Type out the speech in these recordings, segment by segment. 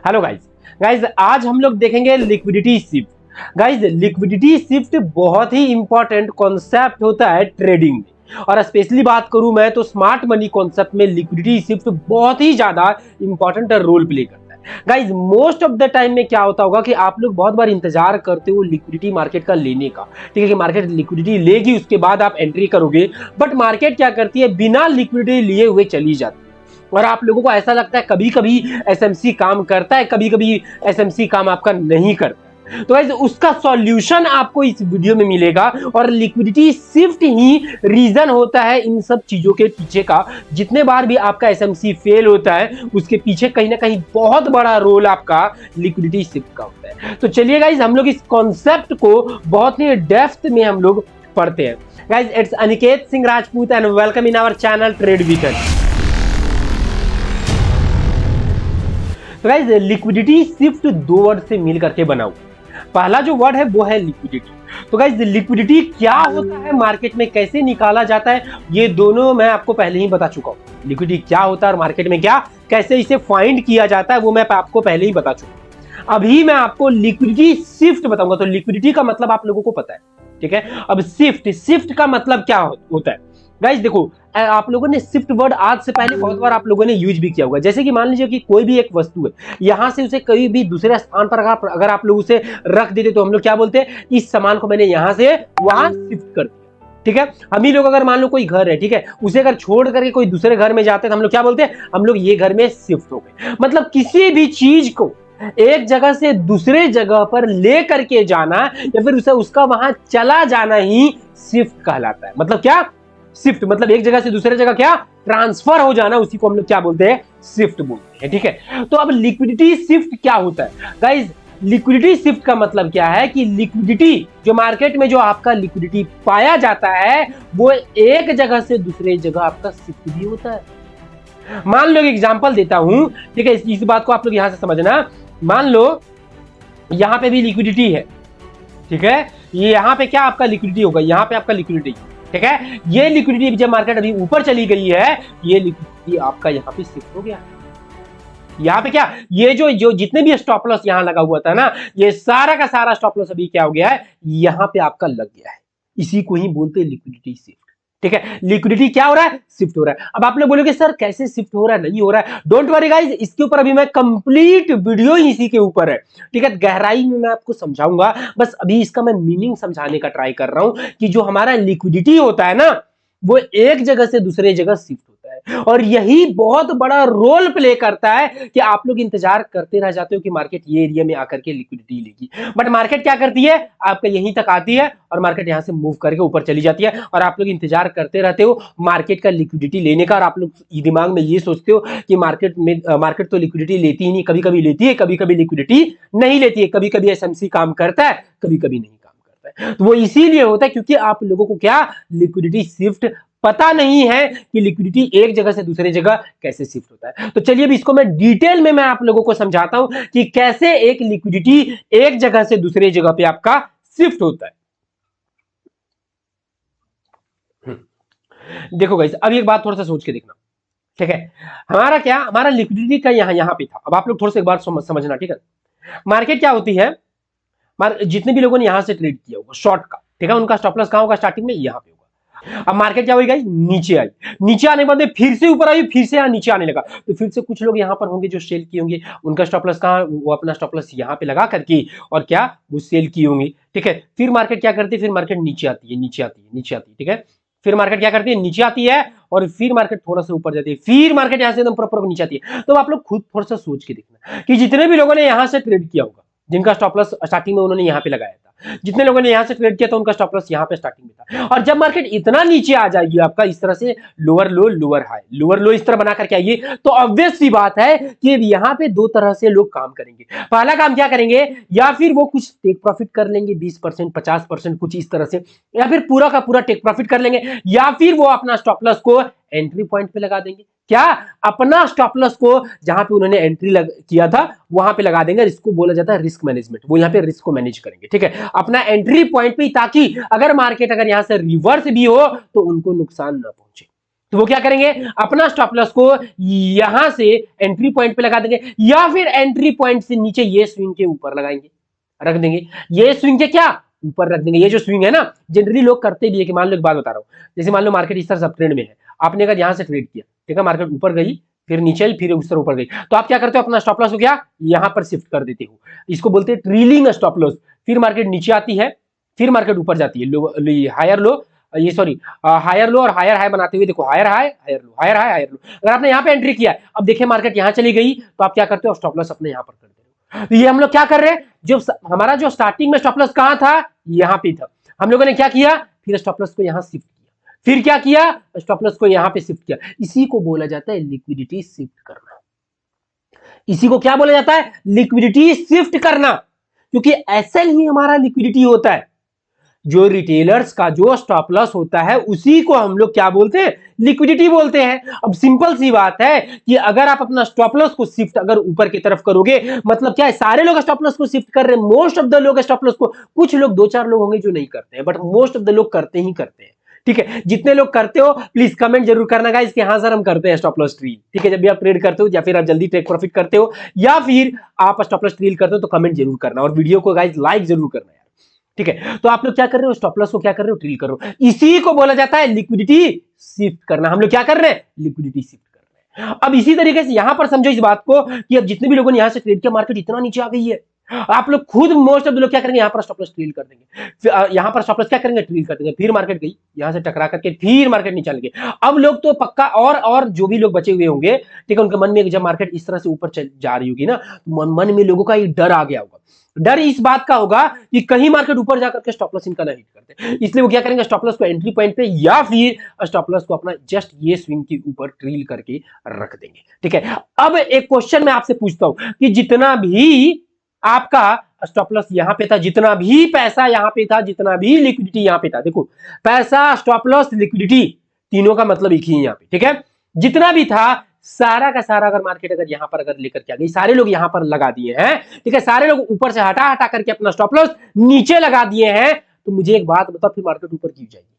Hello guys. आज हम लोग देखेंगे liquidity shift. Guys liquidity shift बहुत ही इंपॉर्टेंट कॉन्सेप्ट होता है ट्रेडिंग में, और स्पेशली बात करूं मैं तो स्मार्ट मनी कॉन्सेप्ट में लिक्विडिटी शिफ्ट बहुत ही ज्यादा इंपॉर्टेंट रोल प्ले करता है। Guys most of the time में क्या होता होगा कि आप लोग बहुत बार इंतजार करते हो लिक्विडिटी मार्केट का लेने का, ठीक है, कि मार्केट लिक्विडिटी लेगी उसके बाद आप एंट्री करोगे, बट मार्केट क्या करती है, बिना लिक्विडिटी लिए हुए चली जाती है। और आप लोगों को ऐसा लगता है कभी कभी एसएमसी काम करता है, कभी कभी एसएमसी काम आपका नहीं करता। तो गाइस उसका सॉल्यूशन आपको इस वीडियो में मिलेगा, और लिक्विडिटी शिफ्ट ही रीजन होता है इन सब चीजों के पीछे का। जितने बार भी आपका एसएमसी फेल होता है उसके पीछे कहीं ना कहीं बहुत बड़ा रोल आपका लिक्विडिटी शिफ्ट का होता है। तो चलिए गाइस हम लोग इस कॉन्सेप्ट को बहुत ही डेप्थ में हम लोग पढ़ते हैं। Guys it's Aniket Singh Rajput and welcome in our channel trade weekend. तो गाइस लिक्विडिटी शिफ्ट दो वर्ड से मिल करके बना हुआ। पहला जो वर्ड है वो है लिक्विडिटी। तो गाइस लिक्विडिटी क्या होता है, मार्केट में कैसे निकाला जाता है, ये दोनों मैं आपको पहले ही बता चुका हूं। लिक्विडिटी क्या होता है और मार्केट में क्या कैसे इसे फाइंड किया जाता है वो मैं आपको पहले ही बता चुका हूं। अभी मैं आपको लिक्विडिटी शिफ्ट बताऊंगा। तो लिक्विडिटी का मतलब आप लोगों को पता है, ठीक है। अब शिफ्ट का मतलब क्या होता है गाइस, देखो आप लोगों ने शिफ्ट वर्ड आज से पहले बहुत बार आप लोगों ने यूज भी किया होगा। जैसे कि मान लीजिए कि कोई भी एक वस्तु है, यहां से उसे कहीं भी दूसरे स्थान पर अगर आप लोग उसे रख देते तो हम लोग क्या बोलते हैं, इस सामान को मैंने यहां से वहां शिफ्ट कर दिया, ठीक है। हम ही लोग अगर मान लो कोई घर है, ठीक है, उसे अगर छोड़ करके कोई दूसरे घर में जाते हैं तो हम लोग क्या बोलते हैं, हम लोग ये घर में शिफ्ट हो गए। मतलब किसी भी चीज को एक जगह से दूसरे जगह पर ले करके जाना या फिर उसे उसका वहां चला जाना ही शिफ्ट कहलाता है। मतलब क्या, शिफ्ट मतलब एक जगह से दूसरे जगह क्या ट्रांसफर हो जाना, उसी को हम लोग क्या बोलते हैं, शिफ्ट बोलते हैं, ठीक है। तो अब लिक्विडिटी शिफ्ट क्या होता है गाइस, लिक्विडिटी शिफ्ट का मतलब क्या है कि लिक्विडिटी जो मार्केट में जो आपका लिक्विडिटी पाया जाता है वो एक जगह से दूसरे जगह आपका शिफ्ट भी होता है। मान लो एक एग्जांपल देता हूं, ठीक है, इस बात को आप लोग यहां से समझना। मान लो यहां पे भी लिक्विडिटी है, ठीक है, ये यहां पे क्या आपका लिक्विडिटी होगा, यहां पे आपका लिक्विडिटी, ठीक है। ये लिक्विडिटी जब मार्केट अभी ऊपर चली गई है, ये लिक्विडिटी आपका यहाँ पे शिफ्ट हो गया। यहाँ पे क्या, ये जो जितने भी स्टॉप लॉस यहाँ लगा हुआ था ना, ये सारा का सारा स्टॉप लॉस अभी क्या हो गया है, यहाँ पे आपका लग गया है। इसी को ही बोलते हैं लिक्विडिटी शिफ्ट, ठीक है। लिक्विडिटी क्या हो रहा है, शिफ्ट हो रहा है। अब आप लोग बोलोगे सर कैसे शिफ्ट हो रहा है, नहीं हो रहा है, डोंट वरी गाइस, इसके ऊपर अभी मैं कंप्लीट वीडियो ही इसी के ऊपर है, ठीक है। गहराई में मैं आपको समझाऊंगा, बस अभी इसका मैं मीनिंग समझाने का ट्राई कर रहा हूं कि जो हमारा लिक्विडिटी होता है ना, वो एक जगह से दूसरे जगह शिफ्ट होता है, और यही बहुत बड़ा रोल प्ले करता है कि आप लोग इंतजार करते रह जाते हो कि मार्केट ये एरिया में आकर के लिक्विडिटी लेगी, बट मार्केट क्या करती है, आपका यहीं तक आती है और मार्केट यहां से मूव करके ऊपर चली जाती है, और आप लोग इंतजार करते रहते हो मार्केट का लिक्विडिटी लेने का। और आप लोग दिमाग में ये सोचते हो कि मार्केट तो लिक्विडिटी लेती ही नहीं, कभी कभी लेती है, कभी कभी लिक्विडिटी नहीं लेती है, कभी कभी एसएमसी काम करता है, कभी कभी नहीं काम करता है। तो वो इसीलिए होता है क्योंकि आप लोगों को क्या, लिक्विडिटी शिफ्ट पता नहीं है कि लिक्विडिटी एक जगह से दूसरे जगह कैसे शिफ्ट होता है। तो चलिए अब इसको मैं डिटेल में मैं आप लोगों को समझाता हूं कि कैसे एक लिक्विडिटी एक जगह से दूसरे जगह पे आपका शिफ्ट होता है। देखो गाइस, अब एक बात थोड़ा सा सोच के देखना, ठीक है। हमारा लिक्विडिटी का यहां पे था। अब आप लोग थोड़ा सा एक बात समझना, ठीक है। मार्केट क्या होती है, जितने भी लोगों ने यहां से ट्रेड किया होगा शॉर्ट का, ठीक है, उनका स्टॉप लॉस कहां होगा, स्टार्टिंग में यहां पे होगा। अब मार्केट क्या हुई गाइस, नीचे आई, नीचे आने के बाद फिर से ऊपर आई, फिर से यहां नीचे आने लगा, तो फिर से कुछ लोग यहां पर होंगे जो सेल किए होंगे, उनका स्टॉप लॉस कहां, वो अपना स्टॉप लॉस यहां पे लगा करके और क्या वो सेल किए होंगे, ठीक है। फिर मार्केट क्या करती है, फिर मार्केट नीचे आती है, नीचे आती है, नीचे आती है, ठीक है। फिर मार्केट क्या करती है, नीचे आती है, और फिर मार्केट थोड़ा सा ऊपर जाती है, फिर मार्केट यहां से एकदम प्रॉपर नीचे आती है। तो आप लोग खुद थोड़ा सा सोच के देखना कि जितने भी लोगों ने यहां से ट्रेड किया होगा, जिनका स्टॉप लॉस स्टार्टिंग में उन्होंने यहां पे लगाया था, जितने लोगों ने यहां से ट्रेड किया था उनका स्टॉप लॉस यहां पे स्टार्टिंग में था, और जब मार्केट इतना नीचे आ जाएगी आपका इस तरह से, लोअर लो लोअर हाई, लोअर लो इस तरह बना करके आइए, तो ऑब्वियस सी बात है कि यहां पे दो तरह से लोग काम करेंगे। पहला काम क्या करेंगे, या फिर वो कुछ टेक प्रॉफिट कर लेंगे 20% 50% कुछ इस तरह से, या फिर पूरा का पूरा टेक प्रॉफिट कर लेंगे, या फिर वो अपना स्टॉप लॉस को एंट्री पॉइंट पे लगा देंगे। क्या, अपना स्टॉप लॉस को जहां पे उन्होंने एंट्री किया था वहां पे लगा देंगे। इसको बोला जाता है रिस्क मैनेजमेंट, वो यहाँ पे रिस्क को मैनेज करेंगे, ठीक है, अपना एंट्री पॉइंट पे, ताकि अगर मार्केट अगर यहां से रिवर्स भी हो तो उनको नुकसान ना पहुंचे। तो वो क्या करेंगे, अपना स्टॉप लॉस को यहां से एंट्री पॉइंट पे लगा देंगे, या फिर एंट्री पॉइंट से नीचे ये स्विंग के ऊपर लगाएंगे, रख देंगे। ये स्विंग के क्या ऊपर रख देंगे। ये जो स्विंग है ना, जनरली लोग करते भी है कि मान लो एक बात बता रहा हूं, जैसे मान लो मार्केट इस तरह सब ट्रेंड में है, आपने अगर यहां से ट्रेड किया, ठीक है, मार्केट ऊपर गई, फिर नीचे आई, फिर उस तरह ऊपर गई, तो आप क्या करते हो, अपना स्टॉप लॉस को क्या यहां पर शिफ्ट कर देते हो। इसको बोलते हैं ट्रीलिंग स्टॉप लॉस। फिर मार्केट नीचे आती है, फिर मार्केट ऊपर जाती है, हायर लो, ये सॉरी हायर लो और हायर हाई बनाते हुए देखो, higher high higher low, higher high higher low. अगर आपने यहाँ पे एंट्री किया, अब देखिए मार्केट यहाँ चली गई, तो आप क्या करते हो, स्टॉप लॉस अपने यहाँ पर कर दे। तो ये हम लोग क्या कर रहे हैं, जो हमारा जो स्टार्टिंग में स्टॉप लॉस कहां था, यहाँ पे था, हम लोगों ने क्या किया, फिर स्टॉप लॉस को यहाँ शिफ्ट किया, फिर क्या किया, स्टॉप लॉस को यहाँ पे शिफ्ट किया। इसी को बोला जाता है लिक्विडिटी शिफ्ट करना। इसी को क्या बोला जाता है, लिक्विडिटी शिफ्ट करना, क्योंकि ऐसा ही हमारा लिक्विडिटी होता है। जो रिटेलर्स का जो स्टॉप लॉस होता है उसी को हम लोग क्या बोलते हैं, लिक्विडिटी बोलते हैं। अब सिंपल सी बात है कि अगर आप अपना स्टॉप लॉस को शिफ्ट अगर ऊपर की तरफ करोगे, मतलब क्या है, सारे लोग स्टॉप लॉस को शिफ्ट कर रहे हैं, मोस्ट ऑफ द लोग स्टॉप लॉस को, कुछ लोग दो चार लोग होंगे जो नहीं करते हैं, बट मोस्ट ऑफ द लोग करते ही करते हैं। ठीक है, जितने लोग करते हो प्लीज कमेंट जरूर करना गाइस कि हाँ सर हम करते हैं स्टॉप लॉस ट्रील। ठीक है, जब भी आप ट्रेड करते हो या फिर आप जल्दी टेक प्रॉफिट करते हो या फिर आप स्टॉप लॉस ट्रील करते हो, तो कमेंट जरूर करना और वीडियो को गाइस लाइक जरूर करना। ठीक है, तो आप लोग क्या कर रहे हो, स्टॉप लॉस को क्या कर रहे हो, ट्रील कर रहे हो। इसी को बोला जाता है लिक्विडिटी शिफ्ट करना। हम लोग क्या कर रहे हैं, लिक्विडिटी शिफ्ट कर रहे हैं। अब इसी तरीके से यहां पर समझो इस बात को कि अब जितने भी लोगों ने यहां से ट्रेड किया, मार्केट इतना नीचे आ गई है, आप लोग खुद मोस्ट ऑफ लोग क्या करेंगे, यहां पर स्टॉप लॉस ट्रील कर देंगे, यहां पर स्टॉप लॉस क्या करेंगे, ट्रील कर देंगे। फिर मार्केट गई, यहां से टकरा करके फिर मार्केट नीचे चल गए। अब लोग तो पक्का और जो भी लोग बचे हुए होंगे, ठीक है, उनके मन में जब मार्केट इस तरह से ऊपर जा रही होगी ना, तो मन में लोगों का एक डर आ गया होगा। डर इस बात का होगा कि कहीं मार्केट ऊपर जाकर के स्टॉप लॉस इनका ना हिट करते, इसलिए वो क्या करेंगे, स्टॉप लॉस को एंट्री पॉइंट पे या फिर स्टॉप लॉस को अपना जस्ट ये स्विंग के ऊपर ट्रील करके रख देंगे। ठीक है, अब एक क्वेश्चन मैं आपसे पूछता हूं कि जितना भी आपका स्टॉप लॉस यहां पे था, जितना भी पैसा यहां पे था, जितना भी लिक्विडिटी यहां पे था, देखो पैसा, स्टॉप लॉस, लिक्विडिटी, तीनों का मतलब एक ही है यहां पे। ठीक है, जितना भी था सारा का सारा अगर मार्केट अगर यहां पर अगर लेकर के आ गई, सारे लोग यहां पर लगा दिए हैं, ठीक है, सारे लोग ऊपर से हटा हटा करके अपना स्टॉप लॉस नीचे लगा दिए हैं, तो मुझे एक बात बताओ, फिर मार्केट ऊपर क्यों जाएगी।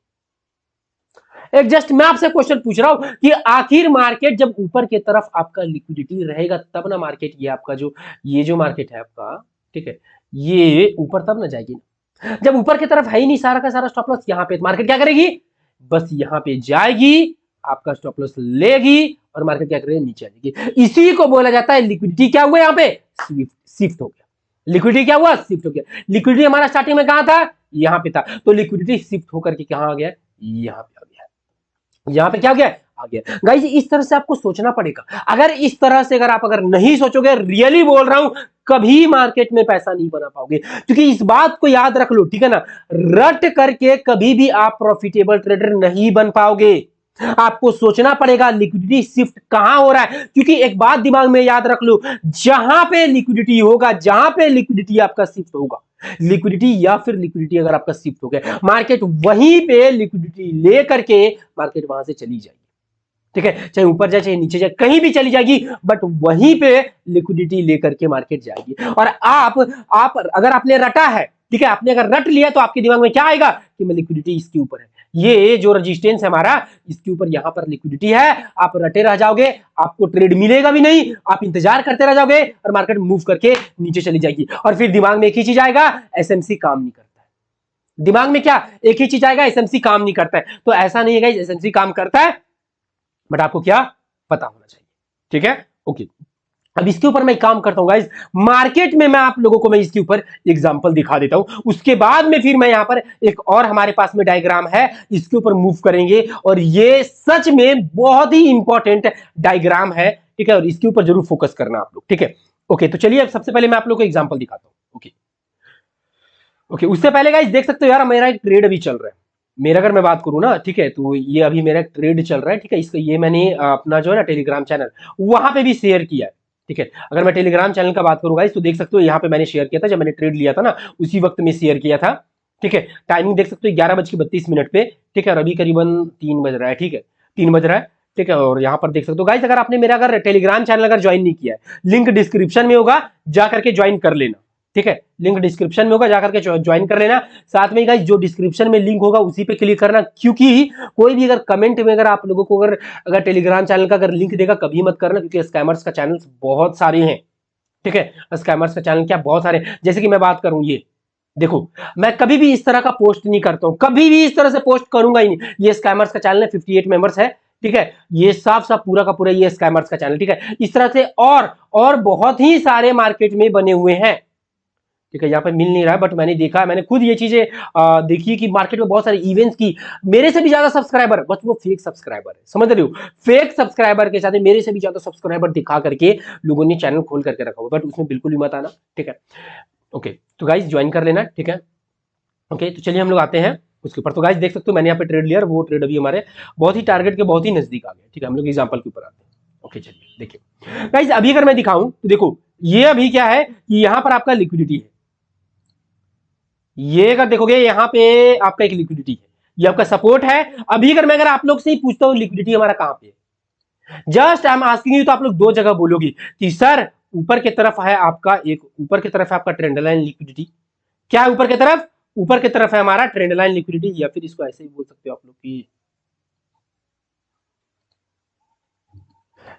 एक जस्ट मैं आपसे क्वेश्चन पूछ रहा हूं कि आखिर मार्केट जब ऊपर की तरफ आपका लिक्विडिटी रहेगा तब ना मार्केट, ये आपका जो ये जो मार्केट है आपका, ठीक है, ये ऊपर तब ना जाएगी ना। जब ऊपर की तरफ है ही नहीं सारा का सारा स्टॉप लॉस, यहां पे मार्केट क्या करेगी, बस यहां पे जाएगी, आपका स्टॉप लॉस लेगी और मार्केट क्या करेगी, नीचे आ जाएगी। इसी को बोला जाता है लिक्विडिटी क्या हुआ, यहां पे शिफ्ट हो गया। लिक्विडिटी क्या हुआ, शिफ्ट हो गया। लिक्विडिटी हमारा स्टार्टिंग में कहां था, यहां पे था, तो लिक्विडिटी शिफ्ट होकर के कहां आ गया, यहां पे आ गया। यहां पे क्या हो गया, आ गया। गाइस इस तरह से आपको सोचना पड़ेगा। अगर इस तरह से अगर आप नहीं सोचोगे, रियली बोल रहा हूं, कभी मार्केट में पैसा नहीं बना पाओगे। क्योंकि इस बात को याद रख लो, ठीक है ना, रट करके कभी भी आप प्रॉफिटेबल ट्रेडर नहीं बन पाओगे। आपको सोचना पड़ेगा लिक्विडिटी शिफ्ट कहां हो रहा है, क्योंकि एक बात दिमाग में याद रख लो, जहां पे लिक्विडिटी होगा, जहां पे लिक्विडिटी आपका शिफ्ट होगा, लिक्विडिटी या फिर लिक्विडिटी अगर आपका शिफ्ट हो गया, मार्केट वहीं पे लिक्विडिटी लेकर के मार्केट वहां से चली जाएगी। ठीक है, चाहे ऊपर जाए चाहे नीचे जाए, कहीं भी चली जाएगी, बट वहीं पे लिक्विडिटी लेकर के मार्केट जाएगी। और आप अगर आपने रटा है, ठीक है, आपने अगर रट लिया, तो आपके दिमाग में क्या आएगा कि मैं लिक्विडिटी इसके ऊपर है, ये जो रेजिस्टेंस है हमारा, इसके ऊपर यहां पर लिक्विडिटी है। आप रटे रह जाओगे, आपको ट्रेड मिलेगा भी नहीं, आप इंतजार करते रह जाओगे और मार्केट मूव करके नीचे चली जाएगी। और फिर दिमाग में एक ही चीज आएगा, एसएमसी काम नहीं करता है। दिमाग में क्या, एक ही चीज आएगा, एसएमसी काम नहीं करता है। तो ऐसा नहीं है गाइस, एसएमसी काम करता है, बट आपको क्या पता होना चाहिए। ठीक है, ओके। अब इसके ऊपर मैं काम करता हूं गाइस, मार्केट में मैं आप लोगों को मैं इसके ऊपर एग्जांपल दिखा देता हूं, उसके बाद में फिर मैं यहां पर एक और हमारे पास में डायग्राम है, इसके ऊपर मूव करेंगे। और ये सच में बहुत ही इंपॉर्टेंट डायग्राम है, ठीक है, और इसके ऊपर जरूर फोकस करना आप लोग। ठीक है, ओके। तो चलिए अब सबसे पहले मैं आप लोग को एग्जाम्पल दिखाता हूं। ओके ओके, उससे पहले गाइस देख सकते हो यार, मेरा एक ट्रेड अभी चल रहा है। मेरा अगर मैं बात करूं ना, ठीक है, तो ये अभी मेरा एक ट्रेड चल रहा है, ठीक है, इसका ये मैंने अपना जो है ना टेलीग्राम चैनल, वहां पे भी शेयर किया है। ठीक है, अगर मैं टेलीग्राम चैनल का बात करूं गाइस, तो देख सकते हो यहाँ पे मैंने शेयर किया था, जब मैंने ट्रेड लिया था ना, उसी वक्त में शेयर किया था। ठीक है, टाइमिंग देख सकते हो 11:32 पे। ठीक है, और अभी करीबन 3 बज रहा है। ठीक है, 3 बज रहा है। ठीक है, और यहाँ पर देख सकते हो गाइस, अगर आपने मेरा अगर टेलीग्राम चैनल अगर ज्वाइन नहीं किया है, लिंक डिस्क्रिप्शन में होगा, जा करके ज्वाइन कर लेना। ठीक है, लिंक डिस्क्रिप्शन में होगा, जाकर के ज्वाइन कर लेना। साथ में गाइस जो डिस्क्रिप्शन में लिंक होगा उसी पे क्लिक करना, क्योंकि कोई भी अगर कमेंट में अगर आप लोगों को अगर टेलीग्राम चैनल का अगर लिंक देगा कभी मत करना, क्योंकि स्कैमर्स का चैनल बहुत सारे हैं। ठीक है, स्कैमर्स का चैनल क्या बहुत सारे, जैसे कि मैं बात करूं, ये देखो मैं कभी भी इस तरह का पोस्ट नहीं करता हूं, कभी भी इस तरह से पोस्ट करूंगा ही नहीं। ये स्कैमर्स का चैनल है, 58 मेंबर्स है। ठीक है, ये साफ साफ पूरा का पूरा ये स्कैमर्स का चैनल। ठीक है, इस तरह से और बहुत ही सारे मार्केट में बने हुए हैं। ठीक है, यहाँ पर मिल नहीं रहा है, बट मैंने देखा, मैंने खुद ये चीजें देखी कि मार्केट में बहुत सारे इवेंट्स की मेरे से भी ज्यादा सब्सक्राइबर, बस वो फेक सब्सक्राइबर है, समझ रहे हो, फेक सब्सक्राइबर के साथ मेरे से भी ज्यादा सब्सक्राइबर दिखा करके लोगों ने चैनल खोल करके रखा हुआ, बट उसमें बिल्कुल भी मत आना। ठीक है, ओके, तो गाइस ज्वाइन कर लेना। ठीक है, ओके, तो चलिए हम लोग आते हैं उसके ऊपर। तो गाइस देख सकते हो मैंने यहाँ पे ट्रेड लिया, वो ट्रेड अभी हमारे बहुत ही टारगेट के बहुत ही नजदीक आ गया। ठीक है, हम लोग एग्जांपल के ऊपर आते हैं। ओके, चलिए देखिए गाइस, अभी अगर मैं दिखाऊं तो देखो ये अभी क्या है कि यहाँ पर आपका लिक्विडिटी है, ये अगर देखोगे यहाँ पे आपका एक लिक्विडिटी है, ये आपका सपोर्ट है। अभी अगर आप लोग से ही पूछता हूँ लिक्विडिटी हमारा कहां पे है, just I am asking you, तो आप लोग दो जगह बोलोगे कि सर ऊपर की तरफ है आपका, एक ऊपर की तरफ है आपका ट्रेंड लाइन लिक्विडिटी। क्या है ऊपर की तरफ? ऊपर की तरफ है हमारा ट्रेंड लाइन लिक्विडिटी, या फिर इसको ऐसे ही बोल सकते हो आप लोग की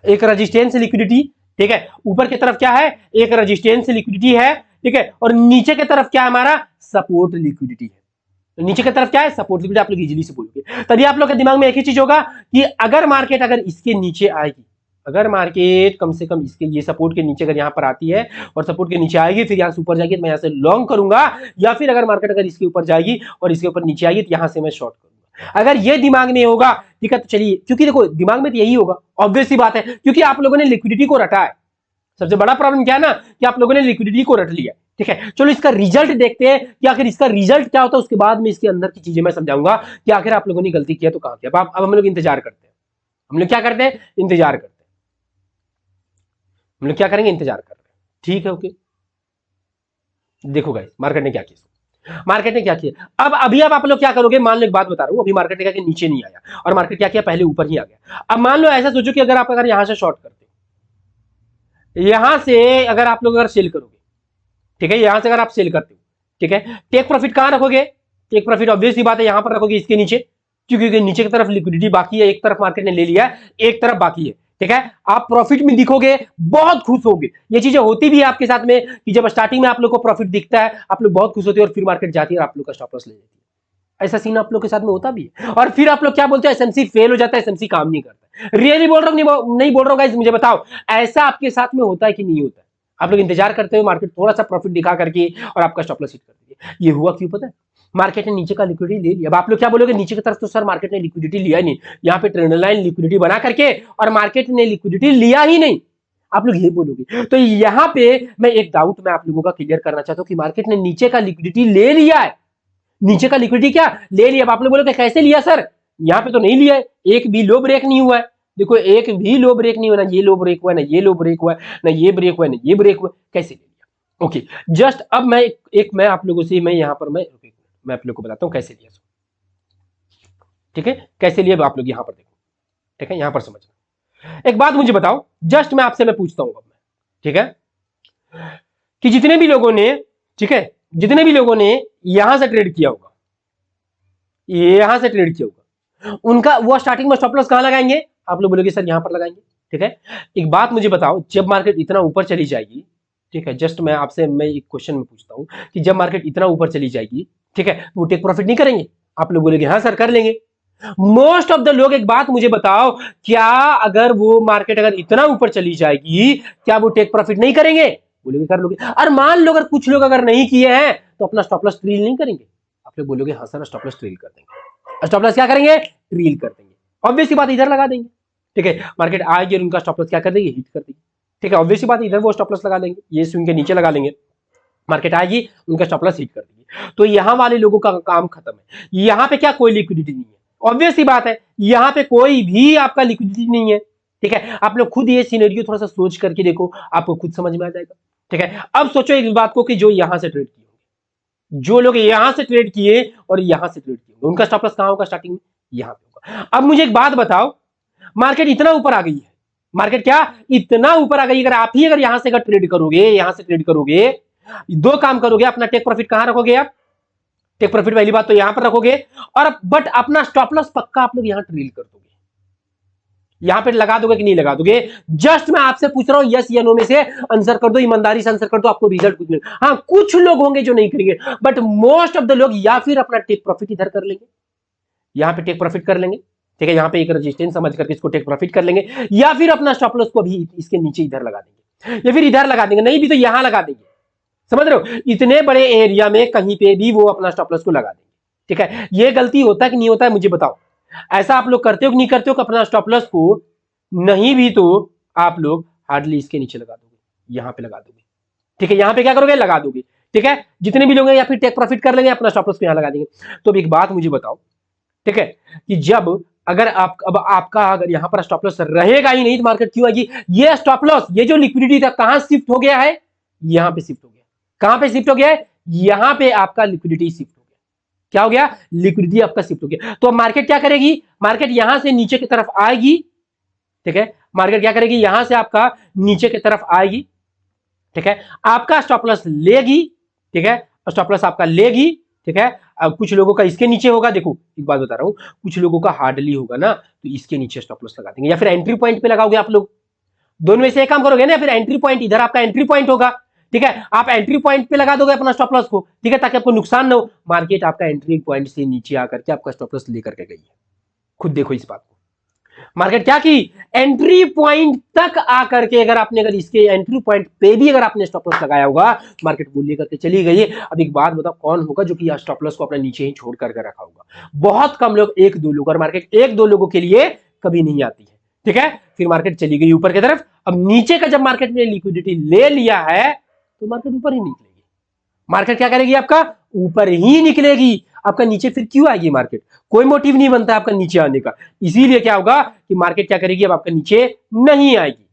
एक रेजिस्टेंस लिक्विडिटी। ठीक है, ऊपर की तरफ क्या है, एक रेजिस्टेंस लिक्विडिटी है। ठीक है, और नीचे की तरफ क्या है हमारा, सपोर्ट लिक्विडिटी है। नीचे की तरफ क्या है, सपोर्ट लिक्विडिटी। आप लोग इजीली से बोलोगे, तभी आप लोग के दिमाग में एक ही चीज होगा कि अगर मार्केट अगर इसके नीचे आएगी, अगर मार्केट कम से कम इसके ये सपोर्ट के नीचे अगर यहाँ पर आती है और सपोर्ट के नीचे आएगी, फिर यहाँ से ऊपर जाएगी तो मैं यहाँ से लॉन्ग करूंगा, या फिर अगर मार्केट अगर इसके ऊपर जाएगी और इसके ऊपर नीचे आएगी तो यहाँ से मैं शॉर्ट करूंगा। अगर ये दिमाग में होगा, ठीक है, तो चलिए, क्योंकि देखो दिमाग में तो यही होगा, ऑब्वियस सी बात है, क्योंकि आप लोगों ने लिक्विडिटी को रटा है। सबसे बड़ा प्रॉब्लम क्या है ना, कि आप लोगों ने लिक्विडिटी को रट लिया। ठीक है, चलो इसका रिजल्ट देखते हैं कि आखिर इसका रिजल्ट क्या होता है, उसके बाद में इसके अंदर की चीजें मैं समझाऊंगा कि आखिर आप लोगों ने गलती किया तो कहां किया। अब हम लोग इंतजार करते हैं, हम लोग क्या करते हैं, इंतजार करते हैं, हम लोग क्या करेंगे, इंतजार कर रहे हैं। ठीक है, ओके, देखो गाइस मार्केट ने क्या किया, मार्केट ने क्या किया। अब अभी अब आप लोग क्या करोगे, मान लो एक बात बता रहा हूं, अभी मार्केट ने क्या किया, नीचे नहीं आया और मार्केट क्या किया, पहले ऊपर ही आ गया। अब मान लो ऐसा सोचो कि अगर आप यहां से शॉर्ट करते हो, यहां से अगर आप लोग सेल करोगे, ठीक है, यहां से अगर आप सेल करते हो, ठीक है, टेक प्रॉफिट कहां रखोगे, टेक प्रॉफिट ऑब्वियस सी बात है यहां पर रखोगे, इसके नीचे, क्योंकि नीचे की तरफ लिक्विडिटी बाकी है, एक तरफ मार्केट ने ले लिया है, एक तरफ बाकी है। ठीक है, आप प्रॉफिट में दिखोगे, बहुत खुश होगे। ये चीजें होती भी है आपके साथ में कि जब स्टार्टिंग में आप लोग को प्रॉफिट दिखता है, आप लोग बहुत खुश होते हैं, और फिर मार्केट जाती है और आप लोग का स्टॉप लॉस ले जाती है। ऐसा सीन आप लोग के साथ में होता भी है, और फिर आप लोग क्या बोलते हैं, एसएमसी फेल हो जाता है, एसएमसी काम नहीं करता। रियली बोल रहा हूं, नहीं बोल रहा हूं गाइस, मुझे बताओ ऐसा आपके साथ में होता है कि नहीं होता है। आप लोग इंतजार करते हो मार्केट थोड़ा सा प्रॉफिट दिखा करके और आपका स्टॉप लॉस हिट कर दीजिए। ये हुआ क्यों पता है, मार्केट ने नीचे का लिक्विडिटी ले लिया। अब आप लोग क्या बोलोगे, नीचे की तरफ तो सर मार्केट ने लिक्विडिटी लिया ही नहीं, यहाँ पे ट्रेंड लाइन लिक्विडिटी बना करके और मार्केट ने लिक्विडिटी लिया ही नहीं, आप लोग ये बोलोगे। तो यहाँ पे मैं एक डाउट मैं आप लोगों का क्लियर करना चाहता हूँ कि मार्केट ने नीचे का लिक्विडिटी ले लिया है, नीचे का लिक्विडिटी क्या ले लिया। अब आप लोग बोलोगे कैसे लिया सर, यहाँ पे तो नहीं लिया है, एक भी लो ब्रेक नहीं हुआ है। देखो एक भी लो ब्रेक नहीं हुआ, ना ये लो ब्रेक हुआ, ना ये लो ब्रेक हुआ, ना ये ब्रेक हुआ, ना ये ब्रेक हुआ, कैसे ले लिया। ओके, जस्ट अब मैं आप लोगों से मैं यहाँ पर मैं आप लोग को बताता हूँ कैसे लिया। ठीक है, कैसे लिया आप लोग यहाँ पर देखो। ठीक है, यहाँ पर समझना। एक बात मुझे बताओ, जस्ट मैं आपसे मैं पूछता हूँ अब मैं, ठीक है, कि जितने भी लोगों ने, ठीक है, जितने भी लोगों ने यहां से ट्रेड किया होगा, यहां से ट्रेड किया होगा, उनका वो स्टार्टिंग में स्टॉप लॉस कहां लगाएंगे, आप लोग बोलोगे सर यहां पर लगाएंगे। ठीक है, एक बात मुझे बताओ, जब मार्केट इतना ऊपर चली जाएगी, ठीक है, जस्ट मैं आपसे मैं एक क्वेश्चन में पूछता हूं कि जब मार्केट इतना ऊपर चली जाएगी, ठीक है, वो टेक प्रॉफिट नहीं करेंगे? आप लोग बोलेंगे हाँ सर कर लेंगे। मोस्ट ऑफ द लोग, एक बात मुझे बताओ, क्या अगर वो मार्केट अगर इतना ऊपर चली जाएगी, क्या वो टेक प्रॉफिट नहीं करेंगे? बोलोगे कर लोगे। और मान लो अगर कुछ लोग अगर नहीं किए हैं तो अपना स्टॉप लॉस ट्रील नहीं करेंगे? आप लोग बोलोगे हाँ सर स्टॉप लॉस ट्रील कर देंगे। स्टॉप लॉस क्या करेंगे? ट्रील कर देंगे। ऑब्वियस बात इधर लगा देंगे। ठीक है, मार्केट आएगी और उनका स्टॉप लॉस क्या कर देंगे? हिट कर देंगे। ठीक है, ऑब्वियस बात इधर वो स्टॉप लॉस लगा देंगे, ये स्विंग के नीचे लगा लेंगे, मार्केट आएगी उनका स्टॉप लॉस हिट कर देंगे। तो यहां वाले लोगों का काम खत्म है। यहां पे क्या कोई लिक्विडिटी नहीं है, ऑब्वियस सी बात है, यहां पे कोई भी आपका लिक्विडिटी नहीं है। ठीक है, आप लोग खुद ये सिनेरियो थोड़ा सा सोच करके देखो, आपको खुद समझ में आ जाएगा। ठीक है, अब सोचो इस बात को कि जो यहां से ट्रेड किए होंगे, जो लोग यहां से ट्रेड किए और यहां से ट्रेड किए, उनका स्टॉप लॉस कहां होगा? स्टार्टिंग में यहां पे होगा। अब मुझे एक बात बताओ, मार्केट इतना ऊपर आ गई है, मार्केट क्या इतना ऊपर आ गई, अगर आप ही अगर यहां से अगर ट्रेड करोगे, यहां से ट्रेड करोगे, दो काम करोगे, अपना टेक प्रॉफिट कहां रखोगे आप, टेक प्रॉफिट पहली बात तो यहां पर रखोगे, और बट अपना स्टॉप लॉस पक्का आप लोग यहां ट्रेल कर दोगे। यहां पे लगा दोगे कि नहीं लगा दोगे, जस्ट मैं आपसे पूछ रहा हूं, यस या नो में से आंसर कर दो, ईमानदारी से आंसर कर दो, आपको रिजल्ट कुछ मिलेगा। हाँ, कुछ लोग होंगे जो नहीं करेंगे, बट मोस्ट ऑफ द लोग या फिर अपना टेक प्रॉफिट इधर कर लेंगे, यहां पे टेक प्रॉफिट कर लेंगे, ठीक है, यहां पे एक रेजिस्टेंस समझ करके इसको टेक प्रॉफिट कर लेंगे, या फिर अपना स्टॉप लॉस को भी इसके नीचे इधर लगा देंगे, या फिर इधर लगा देंगे, नहीं भी तो यहां लगा देंगे। समझ रहे हो, इतने बड़े एरिया में कहीं पे भी वो अपना स्टॉप लॉस को लगा देंगे, ठीक है। ये गलती होता है कि नहीं होता है, मुझे बताओ, ऐसा आप लोग करते हो कि नहीं करते हो कि अपना स्टॉप लॉस को नहीं भी तो आप लोग हार्डली इसके नीचे लगा दोगे, यहां पे लगा दोगे, ठीक है, यहां पे क्या करोगे, लगा दोगे, ठीक है, जितने भी लोग हैं या फिर टेक प्रॉफिट कर लेंगे, अपना स्टॉप लॉस को यहां लगा देंगे। तो अब एक बात मुझे बताओ, ठीक है, कि जब अगर आप अब आपका अगर यहां पर स्टॉप लॉस रहेगा ही नहीं तो मार्केट क्यों आएगी, ये स्टॉप लॉस, ये जो लिक्विडिटी था कहां शिफ्ट हो गया है, यहां पे शिफ्ट हो गया, कहां पे शिफ्ट हो गया है, यहां पे आपका लिक्विडिटी शिफ्ट हो गया, क्या हो गया, लिक्विडिटी आपका शिफ्ट हो गया। तो मार्केट क्या करेगी, मार्केट यहां से नीचे की तरफ आएगी, ठीक है, मार्केट क्या करेगी, यहां से आपका नीचे की तरफ आएगी, ठीक है, आपका स्टॉप लॉस लेगी, ठीक है, स्टॉप लॉस आपका लेगी, ठीक है। अब कुछ लोगों का इसके नीचे होगा, देखो एक बात बता रहा हूं, कुछ लोगों का हार्डली होगा ना, तो इसके नीचे स्टॉप लॉस लगा देंगे, या फिर एंट्री पॉइंट पे लगाओगे आप लोग, दोनों में से एक काम करोगे ना, फिर एंट्री पॉइंट इधर आपका एंट्री पॉइंट होगा, ठीक है, आप एंट्री पॉइंट पे लगा दोगे अपना स्टॉप लॉस को, ठीक है, ताकि आपको नुकसान ना हो। मार्केट आपका एंट्री पॉइंट से नीचे आकर के आपका स्टॉप लॉस लेकर के गई है, खुद देखो इस बात को, मार्केट क्या की, एंट्री पॉइंट तक आकर के, अगर इसके एंट्री पॉइंट पे भी अगर आपने स्टॉप लॉस लगाया होगा, मार्केट वो लेकर के चली गई है। अब एक बात बताओ, कौन होगा जो कि स्टॉप लॉस को अपने नीचे ही छोड़ करके रखा होगा, बहुत कम लोग, एक दो लोग, और मार्केट एक दो लोगों के लिए कभी नहीं आती है, ठीक है। फिर मार्केट चली गई ऊपर की तरफ, अब नीचे का जब मार्केट ने लिक्विडिटी ले लिया है तो मार्केट ऊपर ही निकलेगी, मार्केट क्या करेगी, आपका ऊपर ही निकलेगी, आपका नीचे फिर क्यों आएगी मार्केट, कोई मोटिव नहीं बनता आपका नीचे आने का, इसीलिए क्या होगा कि मार्केट क्या करेगी, अब आपका नीचे नहीं आएगी,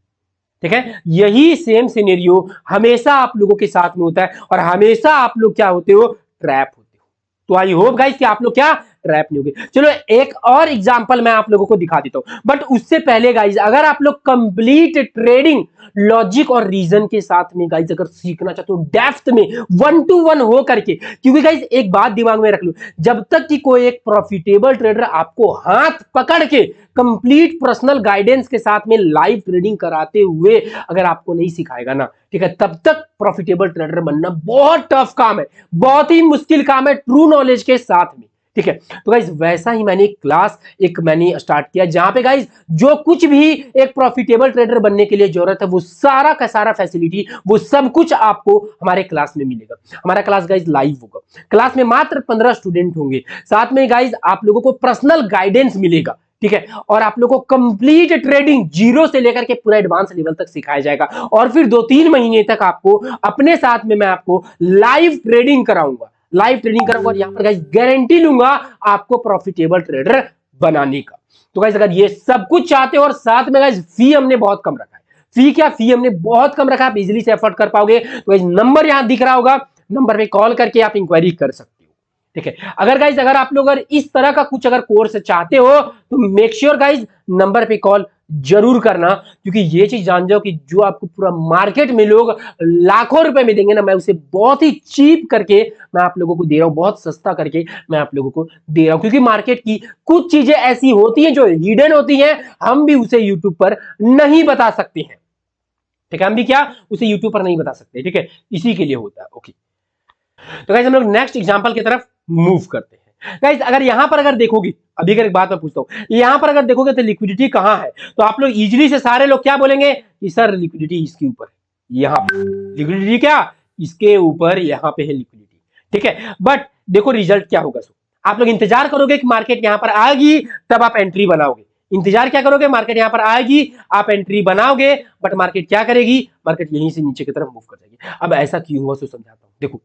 ठीक है। यही सेम सिनेरियो हमेशा आप लोगों के साथ में होता है, और हमेशा आप लोग क्या होते हो, ट्रैप होते हो। तो आई होप गाइस कि आप लोग क्या ट्रैप नहीं होगे। चलो एक और एग्जांपल मैं आप लोगों को दिखा देता हूं, बट उससे पहले गाइस, अगर आप लोग कंप्लीट ट्रेडिंग लॉजिक और रीजन के साथ में गाइस अगर सीखना चाहते हो डेप्थ में 1-to-1 हो करके, क्योंकि गाइस एक बात दिमाग में रख लो, जब तक कि कोई एक प्रॉफिटेबल ट्रेडर आपको हाथ पकड़ के कंप्लीट पर्सनल गाइडेंस के साथ में लाइव ट्रेडिंग कराते हुए अगर आपको नहीं सिखाएगा ना, ठीक है, तब तक प्रॉफिटेबल ट्रेडर बनना बहुत टफ काम है, बहुत ही मुश्किल काम है ट्रू नॉलेज के साथ में, ठीक है। तो गाइज वैसा ही मैंने स्टार्ट किया, जहां पे गाइज जो कुछ भी एक प्रॉफिटेबल ट्रेडर बनने के लिए जरूरत है, वो सारा का सारा फैसिलिटी, वो सब कुछ आपको हमारे क्लास में मिलेगा। हमारा क्लास गाइज लाइव होगा, क्लास में मात्र 15 स्टूडेंट होंगे, साथ में गाइज आप लोगों को पर्सनल गाइडेंस मिलेगा, ठीक है, और आप लोगों को कंप्लीट ट्रेडिंग जीरो से लेकर के पूरा एडवांस लेवल तक सिखाया जाएगा, और फिर 2-3 महीने तक आपको अपने साथ में मैं आपको लाइव ट्रेडिंग कराऊंगा, और यहां पर गाइस गारंटी लूंगा आपको प्रॉफिटेबल ट्रेडर बनाने का। तो गाइस अगर ये सब कुछ चाहते हो, और साथ में गाइस फी हमने बहुत कम रखा है, फी हमने बहुत कम रखा है, आप इजीली से अफोर्ड कर पाओगे, तो गाइस नंबर यहां दिख रहा होगा, नंबर पे कॉल करके आप इंक्वायरी कर सकते हो, ठीक है। अगर आप लोग अगर इस तरह का कुछ अगर कोर्स चाहते हो तो मेक श्योर गाइस नंबर पे कॉल जरूर करना, क्योंकि ये चीज जान जाओ कि जो आपको पूरा मार्केट में लोग लाखों रुपए में देंगे ना, मैं उसे बहुत ही चीप करके मैं आप लोगों को दे रहा हूं, बहुत सस्ता करके मैं आप लोगों को दे रहा हूं, क्योंकि मार्केट की कुछ चीजें ऐसी होती हैं जो हिडन होती हैं, हम भी उसे यूट्यूब पर नहीं बता सकते हैं, ठीक है, हम भी क्या उसे यूट्यूब पर नहीं बता सकते, ठीक है, इसी के लिए होता है। ओके, तो गाइस हम लोग नेक्स्ट एग्जांपल की तरफ मूव करते हैं। गाइस अगर यहां पर अगर देखोगे, अभी अगर एक बात मैं पूछता हूं, यहां पर अगर देखोगे तो लिक्विडिटी कहां है, तो आप लोग इजीली से सारे लोग क्या बोलेंगे कि सर लिक्विडिटी इसके ऊपर है, यहां पर लिक्विडिटी क्या इसके ऊपर यहां पे है लिक्विडिटी, ठीक है। बट देखो रिजल्ट क्या होगा, सो आप लोग इंतजार करोगे कि मार्केट यहां पर आएगी तब आप एंट्री बनाओगे, इंतजार क्या करोगे, मार्केट यहां पर आएगी आप एंट्री बनाओगे, बट मार्केट क्या करेगी, मार्केट यहीं से नीचे की तरफ मूव कर जाएगी। अब ऐसा क्यों हुआ सो समझाता हूं, देखो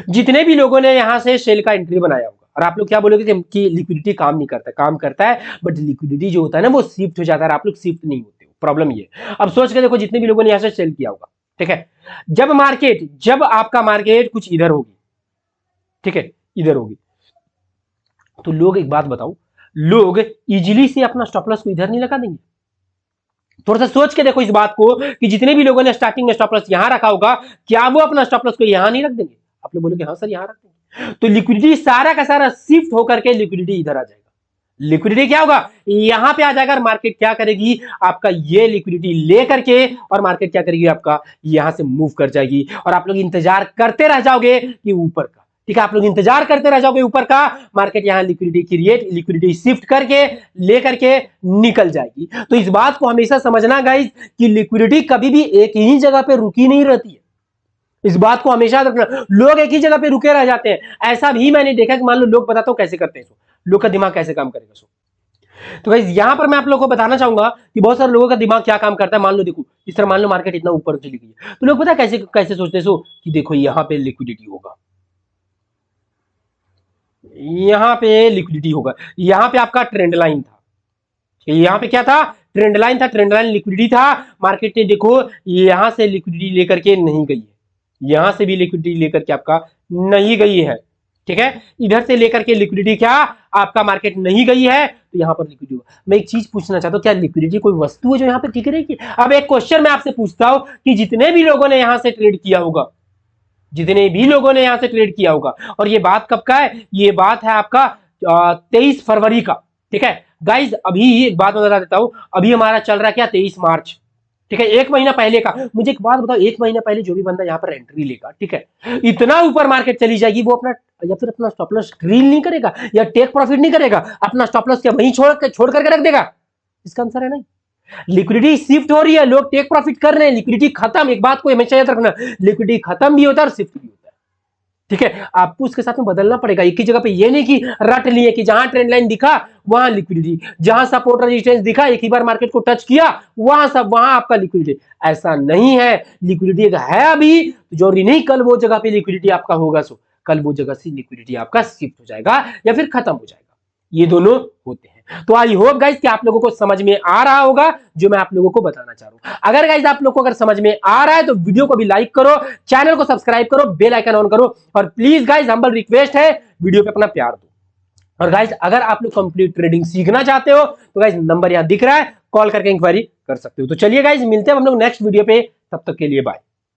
जितने भी लोगों ने यहां से सेल का एंट्री बनाया होगा, और आप लोग क्या बोलोगे कि लिक्विडिटी काम नहीं करता, काम करता है, बट लिक्विडिटी जो होता है ना वो शिफ्ट हो जाता है, आप लोग शिफ्ट नहीं होते हो, प्रॉब्लम ये। अब सोच के देखो जितने भी लोगों ने यहां से सेल किया होगा, ठीक है, जब आपका मार्केट कुछ इधर होगी, ठीक है, इधर होगी, तो लोग एक बात बताओ, लोग इजीली से अपना स्टॉप लॉस को इधर नहीं लगा देंगे, थोड़ा सा सोच के देखो इस बात को कि जितने भी लोगों ने स्टार्टिंग में स्टॉप लॉस यहां रखा होगा, क्या वो अपना स्टॉप लॉस को यहां नहीं रख देंगे? आप लोग बोलोगे हाँ सर यहां रख देंगे, तो लिक्विडिटी सारा का सारा शिफ्ट होकर के लिक्विडिटी इधर आ जाएगा। लिक्विडिटी क्या होगा, यहां पे आ जाएगा और मार्केट क्या करेगी, आपका ये लिक्विडिटी ले करके, और मार्केट क्या करेगी, आपका यहां से मूव कर जाएगी, और आप लोग इंतजार करते रह जाओगे कि ऊपर का, ठीक है, आप लोग इंतजार करते रह जाओगे ऊपर का, मार्केट यहां लिक्विडिटी शिफ्ट करके ले करके निकल जाएगी। तो इस बात को हमेशा समझना गाइस कि लिक्विडिटी कभी भी एक ही जगह पे रुकी नहीं रहती है। इस बात को हमेशा रखना, लोग एक ही जगह पे रुके रह जाते हैं, ऐसा भी मैंने देखा कि मान लो लोग, बताता हूं कैसे करते हैं, लोग का दिमाग कैसे काम करेगा। तो गाइस यहां पर मैं आप लोगों को बताना चाहूंगा कि बहुत सारे लोगों का दिमाग क्या काम करता है। मान लो देखो इस तरह, मान लो मार्केट इतना ऊपर चली गई है, तो लोग पता कैसे कैसे सोचते हैं कि देखो यहां पे लिक्विडिटी होगा, यहां पे लिक्विडिटी होगा, यहां पे आपका ट्रेंड लाइन था, यहां पे क्या था, ट्रेंड लाइन था, ट्रेंड लाइन लिक्विडिटी था, मार्केट ने देखो यहां से लिक्विडिटी लेकर के नहीं गई है, यहां से भी लिक्विडिटी लेकर के आपका नहीं गई है, ठीक है, इधर से लेकर के लिक्विडिटी क्या आपका मार्केट नहीं गई है, तो यहां पर लिक्विडिटी। मैं एक चीज पूछना चाहता हूं, क्या लिक्विडिटी कोई वस्तु है जो यहां पे टिक रहेगी? अब एक क्वेश्चन मैं आपसे पूछता हूं कि जितने भी लोगों ने यहां से ट्रेड किया होगा, जितने भी लोगों ने यहां से ट्रेड किया होगा, और ये बात कब का है, ये बात है आपका 23 फरवरी का, ठीक है गाइज। अभी एक बात बता देता हूं, अभी हमारा चल रहा है क्या, 23 मार्च, ठीक है, एक महीना पहले का। मुझे एक बात बताओ, एक महीना पहले जो भी बंदा यहाँ पर एंट्री लेगा, ठीक है, इतना ऊपर मार्केट चली जाएगी, वो अपना या फिर अपना स्टॉप लॉस ड्रिल नहीं करेगा या टेक प्रॉफिट नहीं करेगा, अपना स्टॉप लॉस क्या वहीं छोड़ करके रख देगा? इसका आंसर है नहीं। लिक्विडिटी शिफ्ट हो रही है, लोग टेक प्रॉफिट कर रहे हैं, लिक्विडिटी खत्म, एक बात को हमेशा याद रखना, लिक्विडिटी खत्म भी होता है और शिफ्ट भी होता है, ठीक है, आपको उसके साथ में बदलना पड़ेगा। एक ही जगह पे ये नहीं कि रट लिए कि जहां ट्रेंड लाइन दिखा वहां लिक्विडिटी, जहां सपोर्ट रेजिस्टेंस दिखा एक ही बार मार्केट को टच किया वहां आपका लिक्विडिटी, ऐसा नहीं है। लिक्विडिटी है अभी, जरूरी नहीं कल वो जगह पे लिक्विडिटी आपका होगा, सो कल वो जगह से लिक्विडिटी आपका शिफ्ट हो जाएगा या फिर खत्म हो जाएगा, ये दोनों होते हैं। तो आई होप गाइज कि आप लोगों को समझ में आ रहा होगा जो मैं आप लोगों को बताना चाह रहा हूं। अगर गाइज आप लोगों को अगर समझ में आ रहा है तो वीडियो को भी लाइक करो, चैनल को सब्सक्राइब करो, बेल आइकन ऑन करो, और प्लीज गाइज हम्बल रिक्वेस्ट है वीडियो पे अपना प्यार दो। और गाइज अगर आप लोग कंप्लीट ट्रेडिंग सीखना चाहते हो तो गाइज नंबर यहां दिख रहा है, कॉल करके इंक्वायरी कर सकते हो। तो चलिए गाइज मिलते हैं हम लोग नेक्स्ट वीडियो पे, तब तक के लिए बाय।